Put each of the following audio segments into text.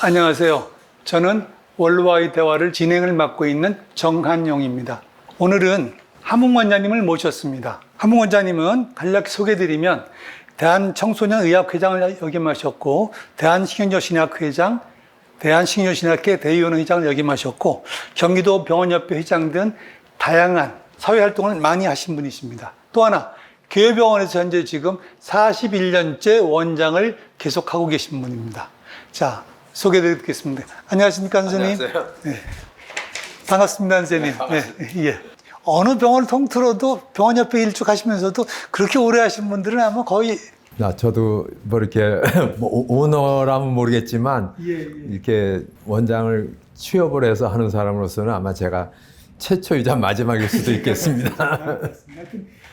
안녕하세요. 저는 원로와의 대화를 진행을 맡고 있는 정한용입니다. 오늘은 함흥 원장님을 모셨습니다. 함흥 원장님은 간략히 소개드리면 대한청소년의학회장을 역임하셨고 대한신경정신의학회장, 대한신경정신의학회 대의원회장을 역임하셨고 경기도 병원협회 회장 등 다양한 사회활동을 많이 하신 분이십니다. 또 하나 교회병원에서 현재 지금 41년째 원장을 계속하고 계신 분입니다. 자, 소개해드리겠습니다. 안녕하십니까, 선생님? 안녕하세요. 네. 반갑습니다, 선생님. 네, 예. 어느 병원을 통틀어도 병원협회 일축하시면서도 그렇게 오래 하신 분들은 아마 거의 저도 뭐 이렇게 뭐 오너라면 모르겠지만 예. 이렇게 원장을 취업을 해서 하는 사람으로서는 아마 제가 최초이자 마지막일 수도 있겠습니다.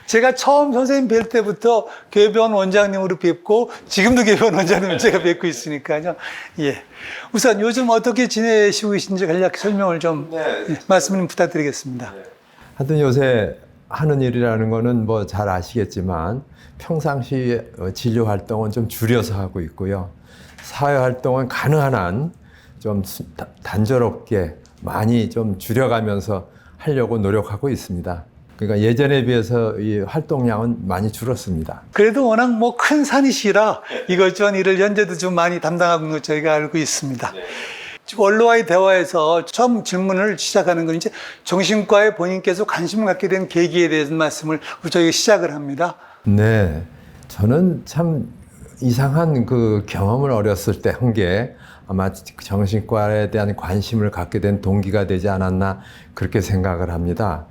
제가 처음 선생님 뵐 때부터 교회병원 원장님으로 뵙고 지금도 교회병원 원장님을 제가 뵙고 있으니까요. 예. 우선 요즘 어떻게 지내시고 계신지 간략히 설명을 좀 말씀 부탁드리겠습니다. 하여튼 요새 하는 일이라는 거는 뭐 잘 아시겠지만 평상시 진료 활동은 좀 줄여서 하고 있고요. 사회 활동은 가능한 한 좀 단조롭게 많이 좀 줄여가면서 하려고 노력하고 있습니다. 그러니까 예전에 비해서 이 활동량은 많이 줄었습니다. 그래도 워낙 뭐 큰 산이시라 이것저것 일을 현재도 좀 많이 담당하고 있는 거 저희가 알고 있습니다. 원로와의 대화에서 처음 질문을 시작하는 건 이제 정신과에 본인께서 관심을 갖게 된 계기에 대해서 말씀을 저희가 시작을 합니다. 네. 저는 참 이상한 그 경험을 어렸을 때 한 게 아마 정신과에 대한 관심을 갖게 된 동기가 되지 않았나 그렇게 생각을 합니다.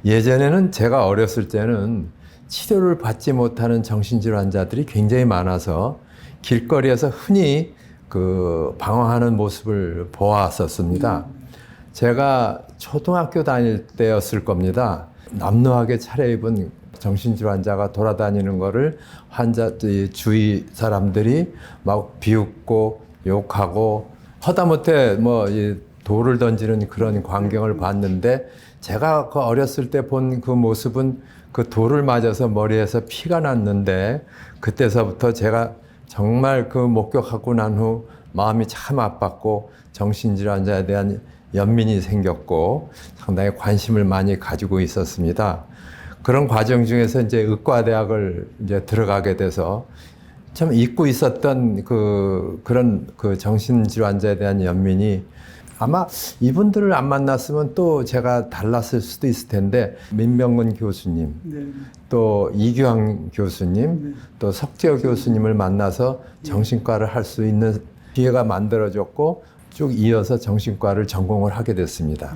예전에는 제가 어렸을 때는 치료를 받지 못하는 정신질환자들이 굉장히 많아서 길거리에서 흔히 그 방황하는 모습을 보았었습니다. 제가 초등학교 다닐 때였을 겁니다. 남루하게 차려입은 정신질환자가 돌아다니는 거를 주위 사람들이 막 비웃고 욕하고 허다못해 뭐 돌을 던지는 그런 광경을 봤는데 제가 그 어렸을 때 본 그 모습은 그 돌을 맞아서 머리에서 피가 났는데 그때서부터 제가 정말 그 목격하고 난 후 마음이 참 아팠고 정신질환자에 대한 연민이 생겼고 상당히 관심을 많이 가지고 있었습니다. 그런 과정 중에서 이제 의과대학을 이제 들어가게 돼서 참 잊고 있었던 그런 정신질환자에 대한 연민이 아마 이분들을 안 만났으면 또 제가 달랐을 수도 있을 텐데 민병근 교수님, 또 이규황 교수님, 또 석재호 교수님을 만나서 정신과를 할 수 있는 기회가 만들어졌고 쭉 이어서 정신과를 전공을 하게 됐습니다.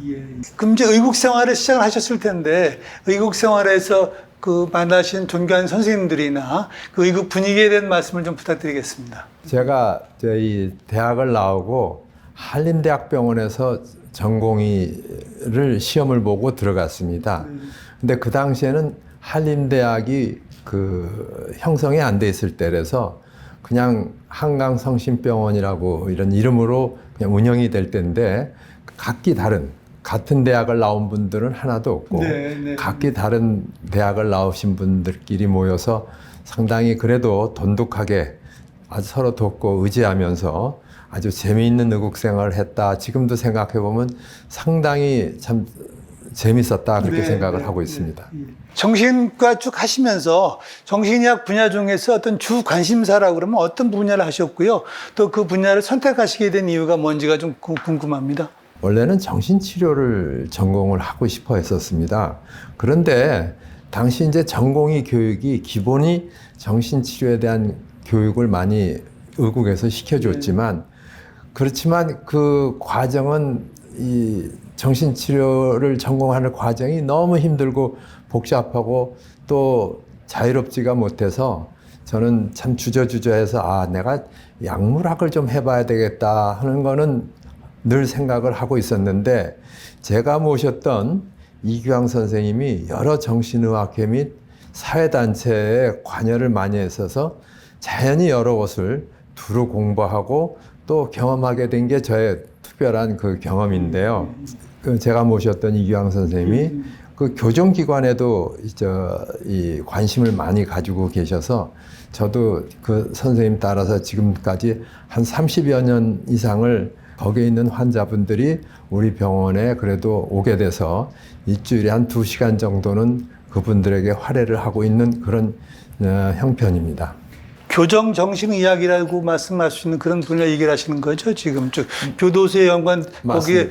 그럼 이제 의국 생활을 시작을 하셨을 텐데 의국 생활에서 그 만나신 존경하는 선생님들이나 그 의국 분위기에 대한 말씀을 좀 부탁드리겠습니다. 제가 이 대학을 나오고 한림대학병원에서 전공의를 시험을 보고 들어갔습니다. 근데 그 당시에는 한림대학이 그 형성이 안 돼 있을 때라서 그냥 한강성심병원이라고 이런 이름으로 그냥 운영이 될 때인데 각기 다른 같은 대학을 나온 분들은 하나도 없고 각기 다른 대학을 나오신 분들끼리 모여서 상당히 그래도 돈독하게 아주 서로 돕고 의지하면서 아주 재미있는 의국 생활을 했다. 지금도 생각해보면 상당히 참 재밌었다 그렇게 생각을 하고 있습니다. 정신과 쭉 하시면서 정신의학 분야 중에서 어떤 주 관심사라고 그러면 어떤 분야를 하셨고요. 또 그 분야를 선택하시게 된 이유가 뭔지가 좀 궁금합니다. 원래는 정신치료를 전공을 하고 싶어 했었습니다. 그런데 당시 이제 전공의 교육이 기본이 정신치료에 대한 교육을 많이 의국에서 시켜줬지만 그렇지만 그 과정은 이 정신치료를 전공하는 과정이 너무 힘들고 복잡하고 또 자유롭지가 못해서 저는 참 주저주저해서 내가 약물학을 좀 해봐야 되겠다 하는 거는 늘 생각을 하고 있었는데 제가 모셨던 이규황 선생님이 여러 정신의학회 및 사회단체에 관여를 많이 했어서 자연히 여러 것을 두루 공부하고 또 경험하게 된 게 저의 특별한 그 경험인데요. 제가 모셨던 이규황 선생님이 그 교정기관에도 이 관심을 많이 가지고 계셔서 저도 그 선생님 따라서 지금까지 한 30여 년 이상을 거기에 있는 환자분들이 우리 병원에 그래도 오게 돼서 일주일에 한 2시간 정도는 그분들에게 활애를 하고 있는 그런 형편입니다. 교정정신의학이라고 말씀할 수 있는 그런 분야 얘기를 하시는 거죠, 지금? 교도소에 연관, 거기에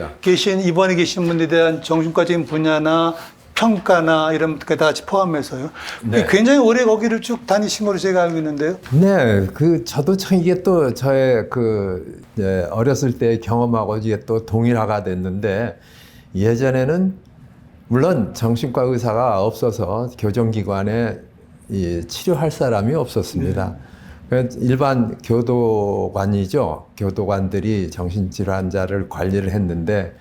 입원해 계신 분에 대한 정신과적인 분야나 평가나 이런 것 다 같이 포함해서요. 네. 굉장히 오래 거기를 쭉 다니신 걸로 제가 알고 있는데요. 네, 저도 참 이게 또 저의 어렸을 때의 경험하고 이게 또 동일화가 됐는데, 예전에는 물론 정신과 의사가 없어서 교정기관에 치료할 사람이 없었습니다. 일반 교도관이죠. 교도관들이 정신질환 환자를 관리를 했는데,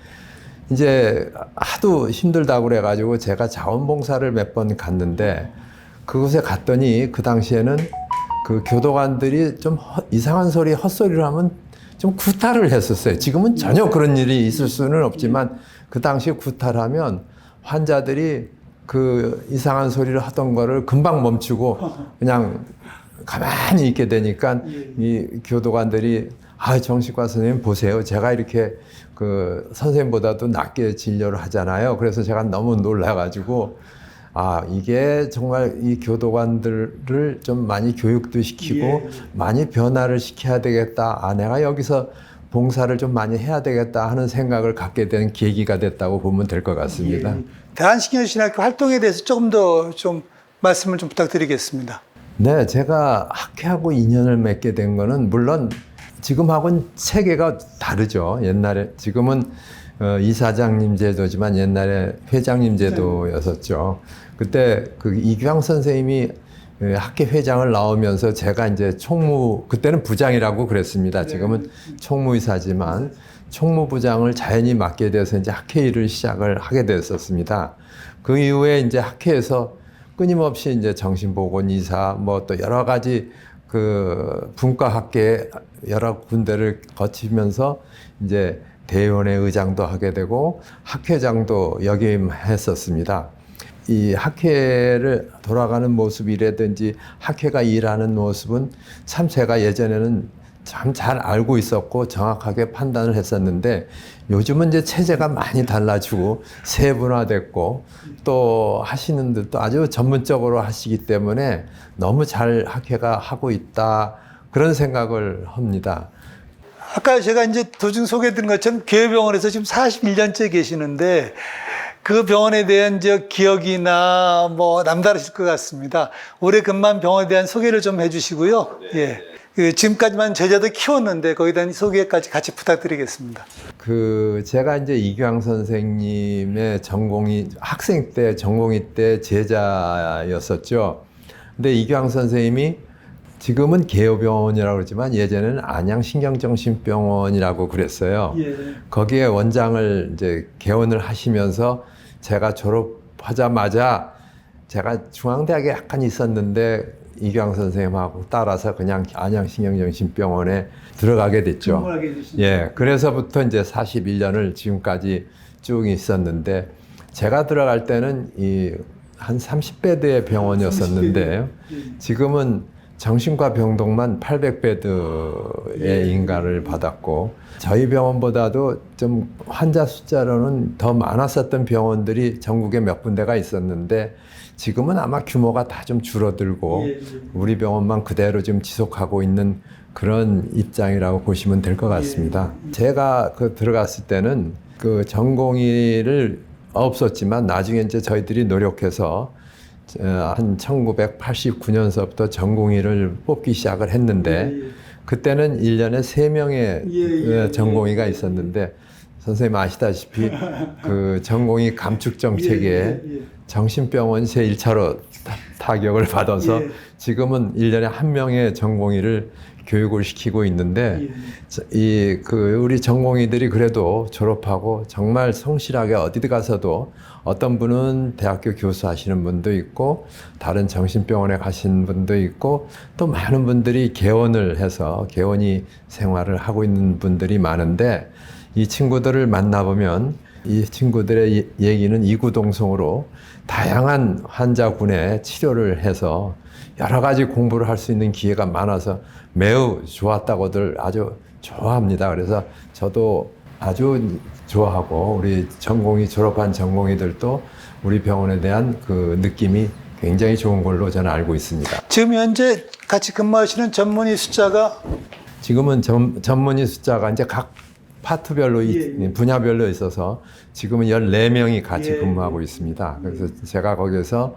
이제 하도 힘들다고 그래가지고 제가 자원봉사를 몇 번 갔는데, 그곳에 갔더니 그 당시에는 그 교도관들이 좀 이상한 소리, 헛소리를 하면 좀 구타를 했었어요. 지금은 전혀 그런 일이 있을 수는 없지만, 그 당시에 구타를 환자들이 그 이상한 소리를 하던 거를 금방 멈추고 그냥 가만히 있게 되니까 이 교도관들이 정신과 선생님 보세요. 제가 이렇게 그 선생님보다도 낮게 진료를 하잖아요. 그래서 제가 너무 놀라가지고 이게 정말 이 교도관들을 좀 많이 교육도 시키고 많이 변화를 시켜야 되겠다. 내가 여기서 봉사를 좀 많이 해야 되겠다 하는 생각을 갖게 된 계기가 됐다고 보면 될 것 같습니다. 대한신경신학교 활동에 대해서 조금 더 좀 말씀을 좀 부탁드리겠습니다. 네, 제가 학회하고 인연을 맺게 된 거는 물론 지금하고는 체계가 다르죠. 옛날에 지금은 이사장님 제도지만 옛날에 회장님 제도였었죠. 그때 그 이규황 선생님이 학회 회장을 나오면서 제가 이제 그때는 부장이라고 그랬습니다. 지금은 총무이사지만 총무부장을 자연히 맡게 돼서 이제 학회 일을 시작을 하게 됐었습니다. 그 이후에 이제 학회에서 끊임없이 이제 정신보건이사 또 여러 가지 그 분과학계 여러 군데를 거치면서 이제 대의원회 의장도 하게 되고 학회장도 역임했었습니다. 이 학회를 돌아가는 모습이라든지 학회가 일하는 모습은 참 제가 예전에는 참 잘 알고 있었고 정확하게 판단을 했었는데, 요즘은 이제 체제가 많이 달라지고 세분화됐고 또 하시는 분들도 아주 전문적으로 하시기 때문에 너무 잘 학회가 하고 있다, 그런 생각을 합니다. 아까 제가 이제 도중 소개해드린 것처럼 교회병원에서 지금 41년째 계시는데, 그 병원에 대한 기억이나 남다르실 것 같습니다. 올해 근무한 병원에 대한 소개를 좀 해주시고요. 지금까지만 제자도 키웠는데 거기에 대한 소개까지 같이 부탁드리겠습니다. 제가 이제 이규황 선생님의 학생 때, 전공의 때 제자였었죠. 근데 이규황 선생님이 지금은 개요병원이라고 그러지만 예전에는 안양신경정신병원이라고 그랬어요. 거기에 원장을 이제 개원을 하시면서 제가 졸업하자마자 제가 중앙대학에 약간 있었는데 이규황 선생님하고 따라서 그냥 안양신경정신병원에 들어가게 됐죠. 그래서부터 이제 41년을 지금까지 쭉 있었는데, 제가 들어갈 때는 한 30베드의 병원이었었는데 지금은 정신과 병동만 800베드의 인가를 받았고, 저희 병원보다도 좀 환자 숫자로는 더 많았었던 병원들이 전국에 몇 군데가 있었는데 지금은 아마 규모가 다 좀 줄어들고 우리 병원만 그대로 지금 지속하고 있는 그런 입장이라고 보시면 될 것 같습니다. 제가 들어갔을 때는 그 전공의를 없었지만 나중에 이제 저희들이 노력해서 한 1989년서부터 전공의를 뽑기 시작을 했는데, 그때는 1년에 3명의 전공의가 있었는데, 선생님 아시다시피 그 전공의 감축 정책에 정신병원 제1차로 타격을 받아서 지금은 1년에 1명의 전공의를 교육을 시키고 있는데, 우리 전공의들이 그래도 졸업하고 정말 성실하게 어디 가서도, 어떤 분은 대학교 교수 하시는 분도 있고 다른 정신병원에 가신 분도 있고 또 많은 분들이 개원을 해서 개원이 생활을 하고 있는 분들이 많은데, 이 친구들을 만나보면 이 친구들의 얘기는 이구동성으로 다양한 환자군의 치료를 해서 여러 가지 공부를 할 수 있는 기회가 많아서 매우 좋았다고들 아주 좋아합니다. 그래서 저도 아주 좋아하고 우리 졸업한 전공의들도 우리 병원에 대한 그 느낌이 굉장히 좋은 걸로 저는 알고 있습니다. 지금 현재 같이 근무하시는 전문의 숫자가 지금은 전문의 숫자가 이제 각 파트별로, 분야별로 있어서 지금은 14명이 같이 근무하고 있습니다. 그래서 제가 거기서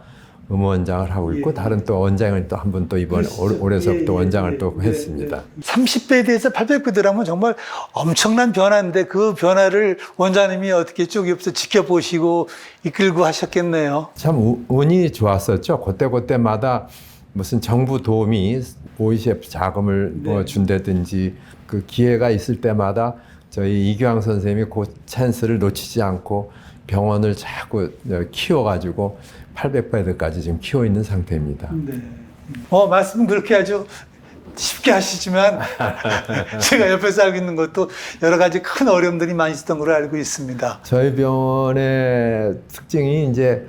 의무원장을 하고 있고 다른 또 원장을 또 한 분 또 이번 올해서부터 원장을 또 했습니다. 30배에 대해서 800배더라면 정말 엄청난 변화인데 그 변화를 원장님이 어떻게 쭉 옆에서 지켜보시고 이끌고 하셨겠네요. 참 운이 좋았었죠. 그때마다 무슨 정부 도움이 OECF 자금을 뭐 준다든지 그 기회가 있을 때마다 저희 이규황 선생님이 그 찬스를 놓치지 않고 병원을 자꾸 키워가지고 800배드까지 지금 키워 있는 상태입니다. 네. 말씀 그렇게 아주 쉽게 하시지만 제가 옆에서 알고 있는 것도 여러 가지 큰 어려움들이 많이 있었던 걸로 알고 있습니다. 저희 병원의 특징이 이제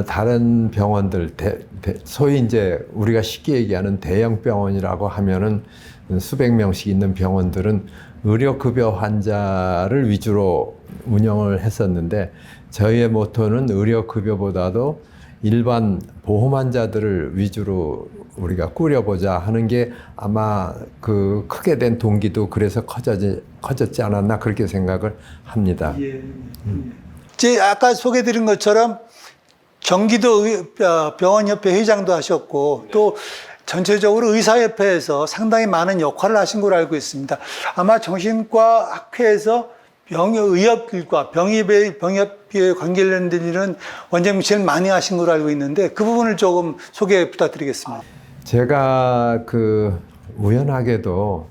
다른 병원들 소위 이제 우리가 쉽게 얘기하는 대형 병원이라고 하면은 수백 명씩 있는 병원들은 의료급여 환자를 위주로 운영을 했었는데 저희의 모토는 의료급여보다도 일반 보험 환자들을 위주로 우리가 꾸려보자 하는 게 아마 그 크게 된 동기도 그래서 커졌지 않았나 그렇게 생각을 합니다. 제 아까 소개드린 것처럼 경기도 병원협회 회장도 하셨고 또 전체적으로 의사협회에서 상당히 많은 역할을 하신 걸로 알고 있습니다. 아마 정신과 학회에서 의협과 병협에 관계된 일은 원장님이 제일 많이 하신 걸로 알고 있는데 그 부분을 조금 소개 부탁드리겠습니다. 제가 그 우연하게도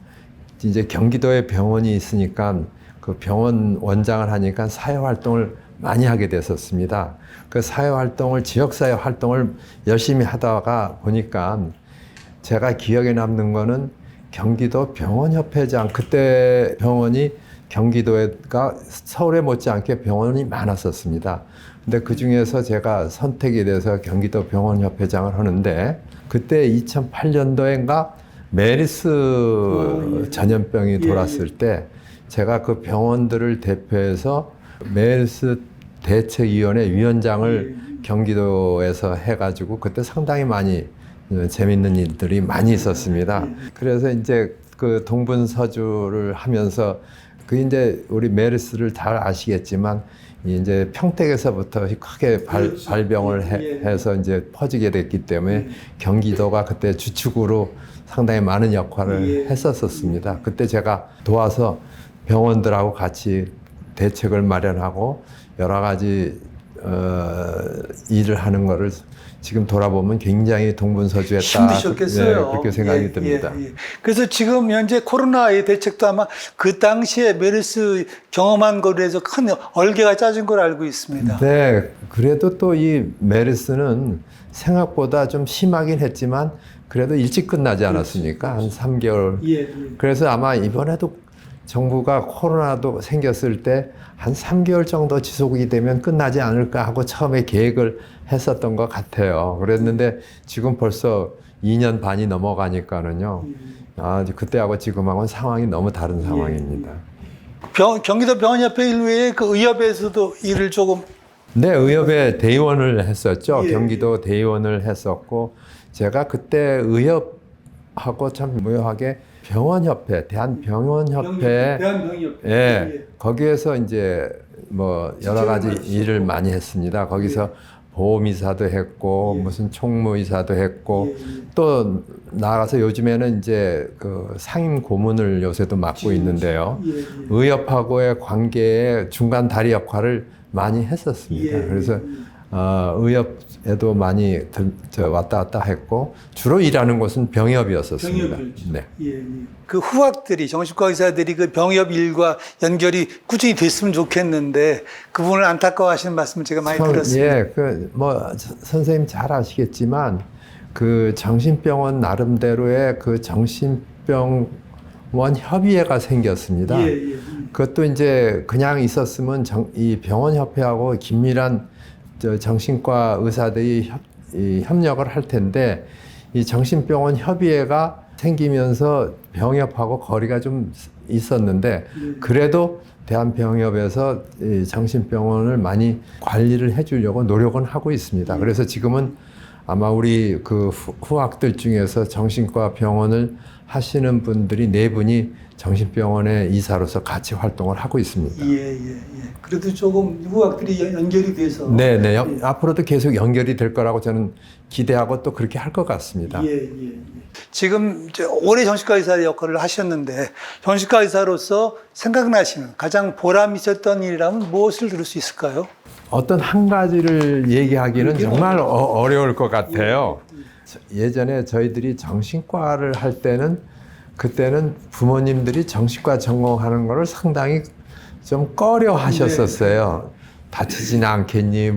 이제 경기도에 병원이 있으니까 그 병원 원장을 하니까 사회활동을 많이 하게 됐었습니다. 그 사회활동을, 지역사회 활동을 열심히 하다가 보니까 제가 기억에 남는 거는 경기도 병원협회장, 그때 병원이 경기도가 서울에 못지않게 병원이 많았었습니다. 근데 그 중에서 제가 선택이 돼서 경기도 병원협회장을 하는데 그때 2008년도인가 메르스 전염병이 돌았을 때 제가 그 병원들을 대표해서 메르스 대책위원회 위원장을 경기도에서 해가지고 그때 상당히 많이 재밌는 일들이 많이 있었습니다. 그래서 이제 그 동분서주를 하면서 그 이제 우리 메르스를 잘 아시겠지만 이제 평택에서부터 크게 발병을 해서 이제 퍼지게 됐기 때문에 경기도가 그때 주축으로 상당히 많은 역할을 했었습니다. 그때 제가 도와서 병원들하고 같이 대책을 마련하고 여러 가지 일을 하는 거를 지금 돌아보면 굉장히 동분서주했다. 힘드셨겠어요. 네, 그렇게 생각이 듭니다. 그래서 지금 현재 코로나의 대책도 아마 그 당시에 메르스 경험한 거로 해서 큰 얼개가 짜진 걸 알고 있습니다. 네, 그래도 또 이 메르스는 생각보다 좀 심하긴 했지만 그래도 일찍 끝나지 않았습니까? 한 3개월. 그래서 아마 이번에도 정부가 코로나도 생겼을 때 한 3개월 정도 지속이 되면 끝나지 않을까 하고 처음에 계획을 했었던 것 같아요. 그랬는데 지금 벌써 2년 반이 넘어가니까는요. 그때하고 지금하고는 상황이 너무 다른 상황입니다. 경기도 병원협회 일 외에 그 의협에서도 일을 조금. 네, 의협에 대의원을 했었죠. 경기도 대의원을 했었고 제가 그때 의협하고 참 묘하게 병원협회, 대한병원협회, 거기에서 이제 뭐 여러 가지 일을 많이 했습니다. 거기서 보험이사도 했고 무슨 총무이사도 했고 또 나가서 요즘에는 이제 그 상임 고문을 요새도 맡고 있는데요. 의협하고의 관계에 중간 다리 역할을 많이 했었습니다. 그래서 의협에도 많이 왔다 갔다 했고 주로 일하는 곳은 병협이었었습니다. 네. 그 후학들이 정신과 의사들이 그 병협 일과 연결이 꾸준히 됐으면 좋겠는데 그 부분을 안타까워하시는 말씀을 제가 많이 들었습니다. 그 뭐 선생님 잘 아시겠지만 그 정신병원 나름대로의 그 정신병원 협의회가 생겼습니다. 그것도 이제 그냥 있었으면 이 병원협회하고 긴밀한 정신과 의사들이 협력을 할 텐데, 이 정신병원 협의회가 생기면서 병협하고 거리가 좀 있었는데, 그래도 대한병협에서 이 정신병원을 많이 관리를 해주려고 노력은 하고 있습니다. 그래서 지금은 아마 우리 그 후학들 중에서 정신과 병원을 하시는 분들이 4분이 정신병원의 이사로서 같이 활동을 하고 있습니다. 예. 그래도 조금 후학들이 연결이 돼서. 네네. 앞으로도 계속 연결이 될 거라고 저는 기대하고 또 그렇게 할 것 같습니다. 예. 지금 이제 오래 정신과 의사 역할을 하셨는데, 정신과 의사로서 생각나시는 가장 보람 있었던 일이라면 무엇을 들을 수 있을까요? 어떤 한 가지를 얘기하기는 정말 어려울 것 같아요. 예전에 저희들이 정신과를 할 때는, 그때는 부모님들이 정신과 전공하는 거를 상당히 좀 꺼려 하셨었어요. 다치진 않겠니?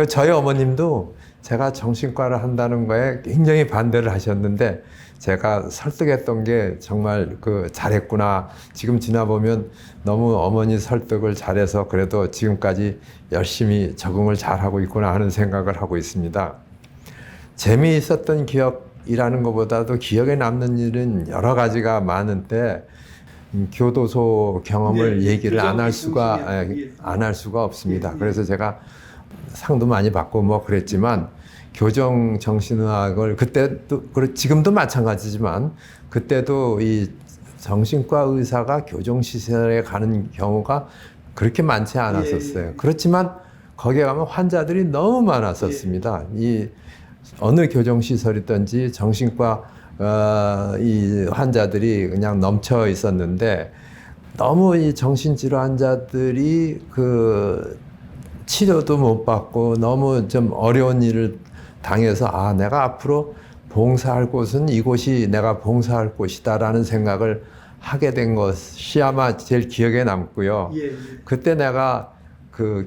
저희 어머님도 제가 정신과를 한다는 거에 굉장히 반대를 하셨는데, 제가 설득했던 게 정말 잘했구나. 지금 지나보면 너무 어머니 설득을 잘해서 그래도 지금까지 열심히 적응을 잘하고 있구나 하는 생각을 하고 있습니다. 재미있었던 기억이라는 것보다도 기억에 남는 일은 여러 가지가 많은데, 교도소 경험을 얘기를 안 할 수가 없습니다. 그래서 제가 상도 많이 받고 그랬지만, 교정 정신의학을 그때도, 지금도 마찬가지지만, 그때도 이 정신과 의사가 교정시설에 가는 경우가 그렇게 많지 않았었어요. 그렇지만 거기에 가면 환자들이 너무 많았었습니다. 이 어느 교정시설이든지 정신과 이 환자들이 그냥 넘쳐 있었는데, 너무 이 정신질환 환자들이 치료도 못 받고 너무 좀 어려운 일을 당해서, 내가 앞으로 봉사할 곳은 이곳이 내가 봉사할 곳이다라는 생각을 하게 된 것이 아마 제일 기억에 남고요. 그때 내가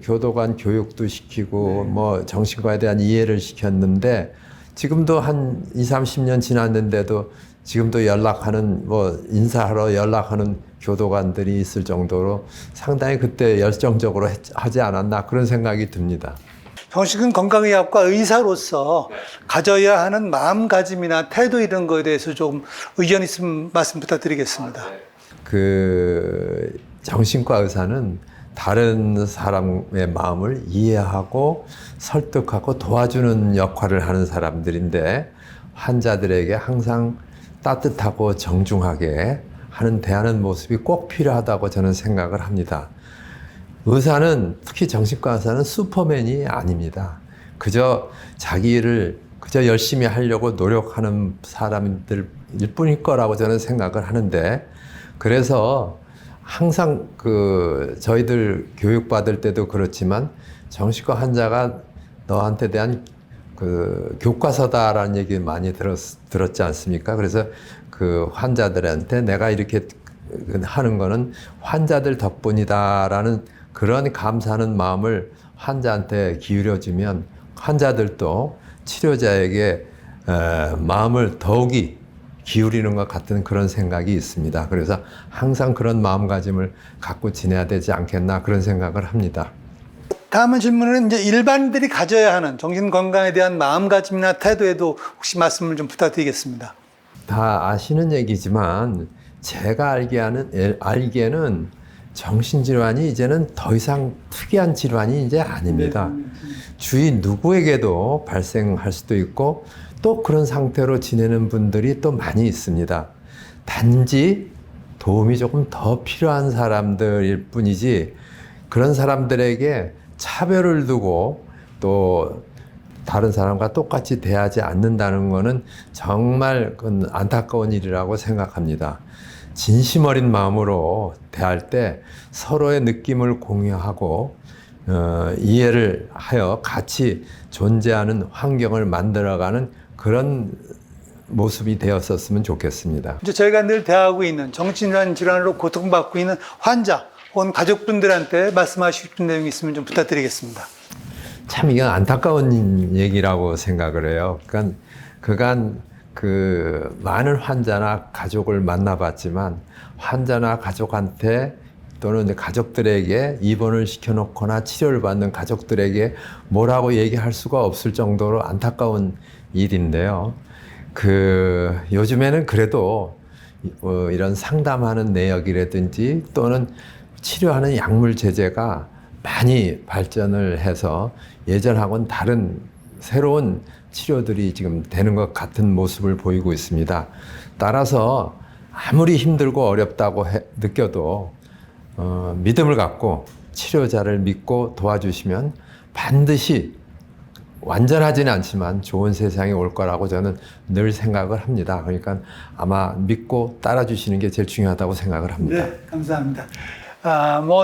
교도관 교육도 시키고 정신과에 대한 이해를 시켰는데, 지금도 한 20-30년 지났는데도 지금도 연락하는, 인사하러 연락하는 교도관들이 있을 정도로 상당히 그때 열정적으로 하지 않았나, 그런 생각이 듭니다. 정신 건강의학과 의사로서 가져야 하는 마음가짐이나 태도, 이런 거에 대해서 좀 의견 있으면 말씀 부탁드리겠습니다. 정신과 의사는 다른 사람의 마음을 이해하고 설득하고 도와주는 역할을 하는 사람들인데, 환자들에게 항상 따뜻하고 정중하게 대하는 모습이 꼭 필요하다고 저는 생각을 합니다. 의사는, 특히 정신과 의사는 슈퍼맨이 아닙니다. 그저 자기 일을 열심히 하려고 노력하는 사람들일 뿐일 거라고 저는 생각을 하는데, 그래서 항상 저희들 교육받을 때도 그렇지만, 정신과 환자가 너한테 대한 교과서다라는 얘기 많이 들었지 않습니까? 그래서 환자들한테 내가 이렇게 하는 거는 환자들 덕분이다라는 그런 감사하는 마음을 환자한테 기울여주면, 환자들도 치료자에게 마음을 더욱이 기울이는 것 같은 그런 생각이 있습니다. 그래서 항상 그런 마음가짐을 갖고 지내야 되지 않겠나, 그런 생각을 합니다. 다음 질문은 이제 일반인들이 가져야 하는 정신건강에 대한 마음가짐이나 태도에도 혹시 말씀을 좀 부탁드리겠습니다. 다 아시는 얘기지만, 제가 알기에는 정신질환이 이제는 더 이상 특이한 질환이 이제 아닙니다. 주위 누구에게도 발생할 수도 있고, 또 그런 상태로 지내는 분들이 또 많이 있습니다. 단지 도움이 조금 더 필요한 사람들일 뿐이지, 그런 사람들에게 차별을 두고 또 다른 사람과 똑같이 대하지 않는다는 것은 정말 안타까운 일이라고 생각합니다. 진심 어린 마음으로 대할 때 서로의 느낌을 공유하고 이해를 하여 같이 존재하는 환경을 만들어가는 그런 모습이 되었었으면 좋겠습니다. 이제 저희가 늘 대하고 있는 정신질환으로 고통받고 있는 환자 혹은 가족분들한테 말씀하시고 싶은 내용이 있으면 좀 부탁드리겠습니다. 참 이건 안타까운 얘기라고 생각을 해요. 그간 많은 환자나 가족을 만나봤지만, 환자나 가족한테 또는 이제 가족들에게 입원을 시켜놓거나 치료를 받는 가족들에게 뭐라고 얘기할 수가 없을 정도로 안타까운 일인데요. 요즘에는 그래도 이런 상담하는 내역이라든지 또는 치료하는 약물 제제가 많이 발전을 해서 예전하고는 다른 새로운 치료들이 지금 되는 것 같은 모습을 보이고 있습니다. 따라서 아무리 힘들고 어렵다고 느껴도 믿음을 갖고 치료자를 믿고 도와주시면 반드시 완전하지는 않지만 좋은 세상이 올 거라고 저는 늘 생각을 합니다. 그러니까 아마 믿고 따라주시는 게 제일 중요하다고 생각을 합니다. 네, 감사합니다.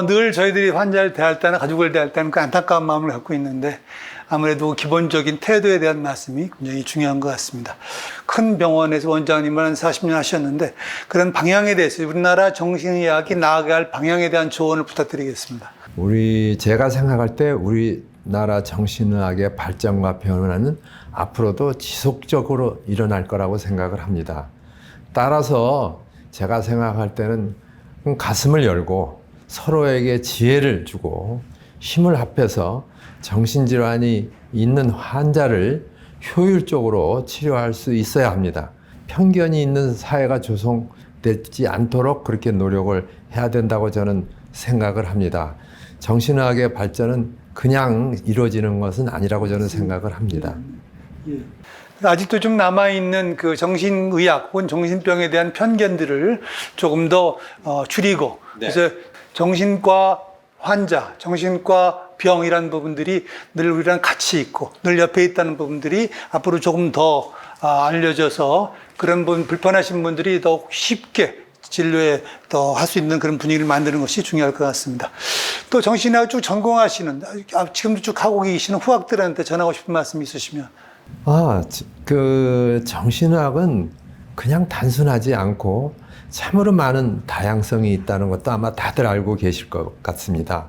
늘 저희들이 환자를 대할 때나 가족을 대할 때는 그 안타까운 마음을 갖고 있는데 아무래도 기본적인 태도에 대한 말씀이 굉장히 중요한 것 같습니다. 큰 병원에서 원장님을 한 40년 하셨는데 그런 방향에 대해서 우리나라 정신의학이 나아갈 방향에 대한 조언을 부탁드리겠습니다. 제가 생각할 때 우리나라 정신의학의 발전과 변화는 앞으로도 지속적으로 일어날 거라고 생각을 합니다. 따라서 제가 생각할 때는 가슴을 열고 서로에게 지혜를 주고 힘을 합해서 정신질환이 있는 환자를 효율적으로 치료할 수 있어야 합니다. 편견이 있는 사회가 조성되지 않도록 그렇게 노력을 해야 된다고 저는 생각을 합니다. 정신의학의 발전은 그냥 이루어지는 것은 아니라고 저는 생각을 합니다. 예. 아직도 좀 남아있는 그 정신의학 혹은 정신병에 대한 편견들을 조금 더 줄이고 그래서 정신과 환자, 정신과 병이라는 부분들이 늘 우리랑 같이 있고 늘 옆에 있다는 부분들이 앞으로 조금 더 알려져서 그런 불편하신 분들이 더 쉽게 진료에 더 할 수 있는 그런 분위기를 만드는 것이 중요할 것 같습니다. 또 정신의학 쭉 전공하시는 지금도 쭉 하고 계시는 후학들한테 전하고 싶은 말씀 있으시면. 정신의학은 그냥 단순하지 않고 참으로 많은 다양성이 있다는 것도 아마 다들 알고 계실 것 같습니다.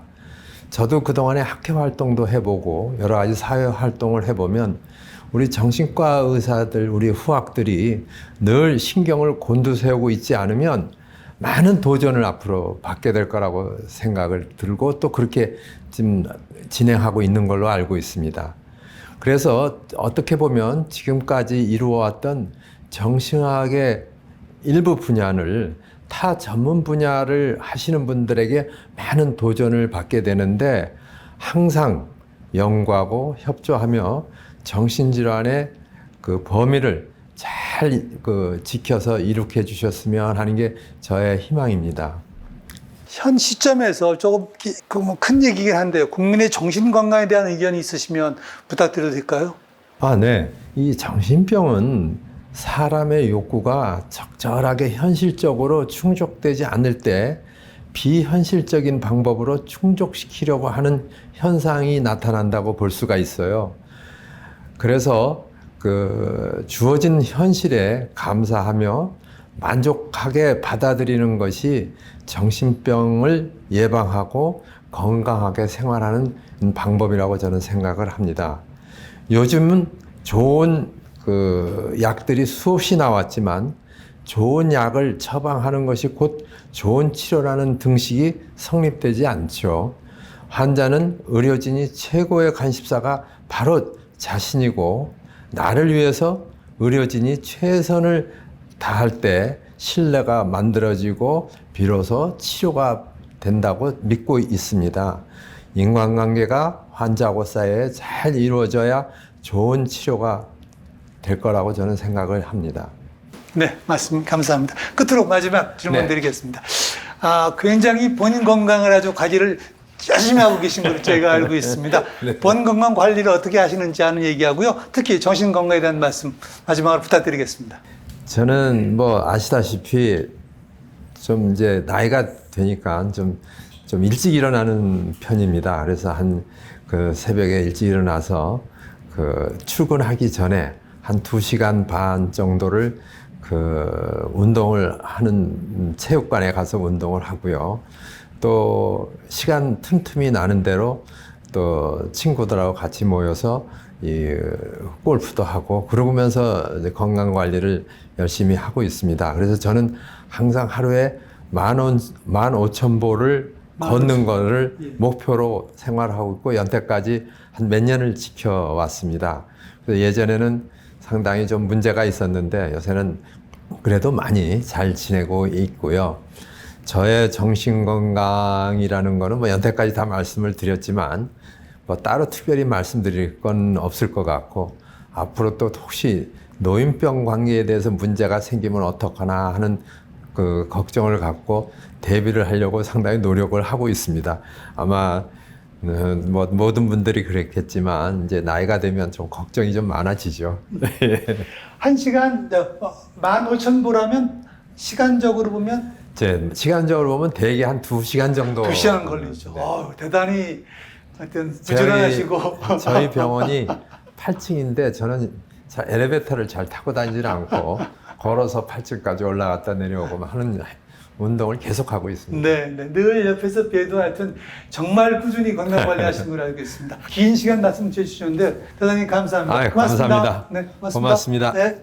저도 그동안에 학회 활동도 해보고 여러 가지 사회 활동을 해보면 우리 정신과 의사들, 우리 후학들이 늘 신경을 곤두세우고 있지 않으면 많은 도전을 앞으로 받게 될 거라고 생각을 들고 또 그렇게 지금 진행하고 있는 걸로 알고 있습니다. 그래서 어떻게 보면 지금까지 이루어왔던 정신의학의 일부 분야를 타 전문 분야를 하시는 분들에게 많은 도전을 받게 되는데 항상 연구하고 협조하며 정신질환의 그 범위를 잘 지켜서 이룩해 주셨으면 하는 게 저의 희망입니다. 현 시점에서 조금 큰 얘기긴 한데요. 국민의 정신건강에 대한 의견이 있으시면 부탁드려도 될까요? 네. 이 정신병은 사람의 욕구가 적절하게 현실적으로 충족되지 않을 때 비현실적인 방법으로 충족시키려고 하는 현상이 나타난다고 볼 수가 있어요. 그래서 주어진 현실에 감사하며 만족하게 받아들이는 것이 정신병을 예방하고 건강하게 생활하는 방법이라고 저는 생각을 합니다. 요즘은 좋은 약들이 수없이 나왔지만 좋은 약을 처방하는 것이 곧 좋은 치료라는 등식이 성립되지 않죠. 환자는 의료진이 최고의 간십사가 바로 자신이고 나를 위해서 의료진이 최선을 다할 때 신뢰가 만들어지고 비로소 치료가 된다고 믿고 있습니다. 인간관계가 환자하고 사이에 잘 이루어져야 좋은 치료가 될 거라고 저는 생각을 합니다. 네, 말씀 감사합니다. 끝으로 마지막 질문 네. 드리겠습니다. 굉장히 본인 건강을 아주 관리를 열심히 하고 계신 걸로 저희가 알고 있습니다. 네. 본 건강 관리를 어떻게 하시는지 하는 얘기하고요. 특히 정신 건강에 대한 말씀 마지막으로 부탁드리겠습니다. 저는 아시다시피 좀 이제 나이가 되니까 좀 일찍 일어나는 편입니다. 그래서 새벽에 일찍 일어나서 출근하기 전에 한 2시간 반 정도를 운동을 하는 체육관에 가서 운동을 하고요. 또 시간 틈틈이 나는 대로 또 친구들하고 같이 모여서 골프도 하고 그러면서 건강 관리를 열심히 하고 있습니다. 그래서 저는 항상 하루에 15,000보를 걷는 거를 예. 목표로 생활하고 있고 연태까지 한 몇 년을 지켜왔습니다. 그래서 예전에는 상당히 좀 문제가 있었는데 요새는 그래도 많이 잘 지내고 있고요. 저의 정신건강이라는 거는 뭐 연태까지 다 말씀을 드렸지만 뭐 따로 특별히 말씀드릴 건 없을 것 같고 앞으로 또 혹시 노인병 관계에 대해서 문제가 생기면 어떡하나 하는 그 걱정을 갖고 대비를 하려고 상당히 노력을 하고 있습니다. 아마 뭐 모든 분들이 그랬겠지만 이제 나이가 되면 좀 걱정이 좀 많아지죠. 1시간 15,000보라면 시간적으로 보면 제 시간적으로 보면 대개 한 2시간 정도. 2시간 걸리죠. 네. 대단히 하여튼 부지런하시고. 저희 병원이 8층인데 저는 잘 엘리베이터를 잘 타고 다니질 않고 걸어서 8층까지 올라갔다 내려오고 하는 운동을 계속하고 있습니다. 네, 네. 늘 옆에서 뵈도 하여튼 정말 꾸준히 건강 관리하시는 걸 알고 있습니다. 긴 시간 말씀 주셨는데 대단히 감사합니다. 아유, 감사합니다. 네, 고맙습니다. 네.